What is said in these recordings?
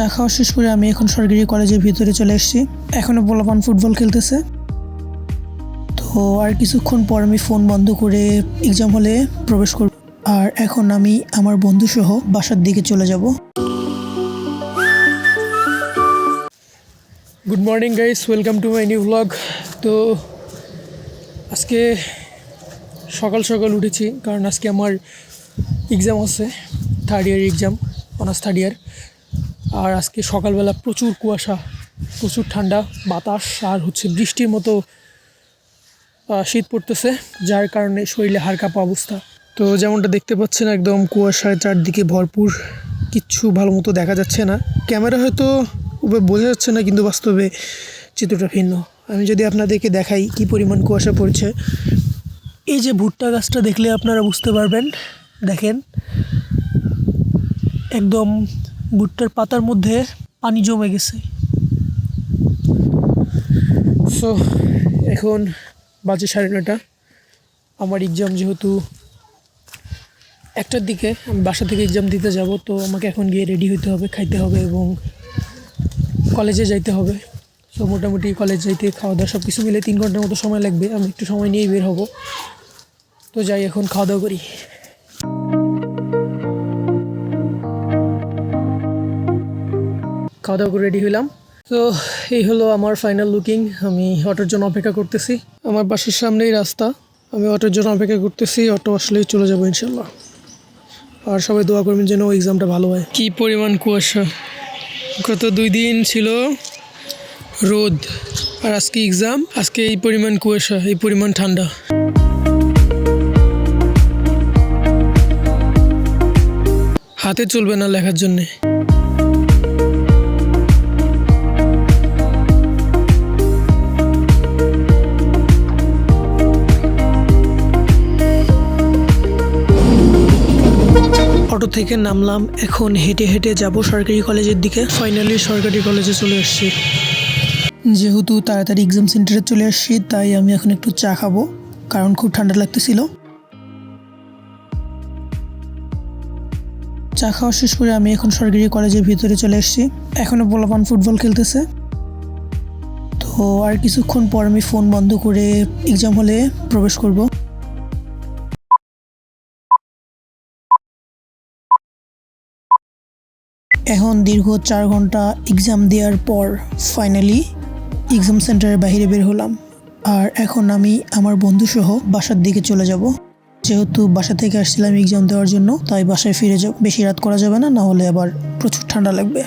চা খাওয়া শেষ করে আমি এখন সরকারি কলেজের ভিতরে চলে এসেছি। এখনো পোলাপান ফুটবল খেলতেছে। তো আর কিছুক্ষণ পর আমি ফোন বন্ধ করে এক্সাম হলে প্রবেশ করব। আর এখন আমি আমার বন্ধু সহ বাসার দিকে চলে যাব। Good morning guys, welcome to my new blog. তো আজকে সকাল সকাল উঠেছি কারণ আজকে আমার এক্সাম আছে, third year exam, honours third year. আর আজকে সকালবেলা প্রচুর কুয়াশা, প্রচুর ঠান্ডা বাতাস আর বৃষ্টির মতো শীত পড়তেছে, যার কারণে শরীরে হাড় কাঁপা অবস্থা। তো যেমনটা দেখতে পাচ্ছেন একদম কুয়াশায় চারদিকে ভরপুর, কিচ্ছু ভালো মতো দেখা যাচ্ছে না। ক্যামেরা হয়তো বোঝা যাচ্ছে না, কিন্তু বাস্তবে চিত্রটা ভিন্ন। আমি যদি আপনাদেরকে দেখাই কি পরিমাণ কুয়াশা পড়ছে, এই যে ভুট্টা গাছটা দেখলে আপনারা বুঝতে পারবেন। দেখেন একদম ভুট্টার পাতার মধ্যে পানি জমে গেছে। সো এখন বাজে 9:30। আমার এক্সাম যেহেতু 1টার দিকে, আমি বাসা থেকে এক্সাম দিতে যাব। তো আমাকে এখন গিয়ে রেডি হতে হবে, খাইতে হবে এবং কলেজে যাইতে হবে। সো মোটামুটি কলেজ যাইতে খাওয়া দাওয়া সব কিছু মিলে 3 ঘন্টার মতো সময় লাগবে। আমি একটু সময় নিয়েই বের হব। তো যাই, এখন খাওয়া দাওয়া করি। খাওয়া দাওয়া করে রেডি হইলাম। তো এই হলো আমার ফাইনাল লুকিং। আমি অটোর জন্য অপেক্ষা করতেছি। আমার বাসার সামনেই রাস্তা, আমি অটোর জন্য অপেক্ষা করতেছি। অটো আসলেই চলে যাবো ইনশাল্লাহ। আর সবাই দোয়া করবেন যেন এক্সামটা ভালো হয়। কি পরিমাণ কুয়াশা! গত 2 দিন ছিল রোদ, আর আজকে এক্সাম, আজকে এই পরিমাণ কুয়াশা, এই পরিমাণ ঠান্ডা। হাতে চলবে না লেখার জন্যে। অটো থেকে নামলাম, এখন হেঁটে হেঁটে যাব সরকারি কলেজের দিকে। ফাইনালি সরকারি কলেজে চলে আসছি। যেহেতু তাড়াতাড়ি এক্সাম সেন্টারে চলে আসছি, তাই আমি এখন একটু চা খাবো, কারণ খুব ঠান্ডা লাগতেছিল। চা খাওয়া শেষ করে আমি এখন সরকারি কলেজের ভিতরে চলে এসেছি। এখনো পোলাপান ফুটবল খেলতেছে। তো আর কিছুক্ষণ পর আমি ফোন বন্ধ করে এক্সাম হলে প্রবেশ করব। এখন দীর্ঘ 4 ঘন্টা এক্সাম দেওয়ার পর ফাইনালি এক্সাম সেন্টারের বাইরে বের হলাম। আর এখন আমি আমার বন্ধু সহ বাসার দিকে চলে যাব। যেহেতু বাসা থেকে আসছিলাম এক্সাম দেওয়ার জন্য, তাই বাসায় ফিরে যাব। বেশি রাত করা যাবে না, না হলে আবার প্রচুর ঠান্ডা লাগবে।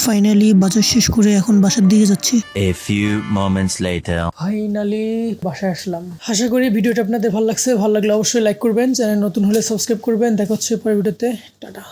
ফাইনালি বাজার শেষ করে এখন বাসার দিকে যাচ্ছি। A few moments later. Finally বাসায় আসলাম। আশা করি ভিডিওটা আপনাদের ভালো লাগছে। ভালো লাগলে অবশ্যই লাইক করবেন, চ্যানেল নতুন হলে সাবস্ক্রাইব করবেন। দেখা হচ্ছে পরের ভিডিওতে। টাটা।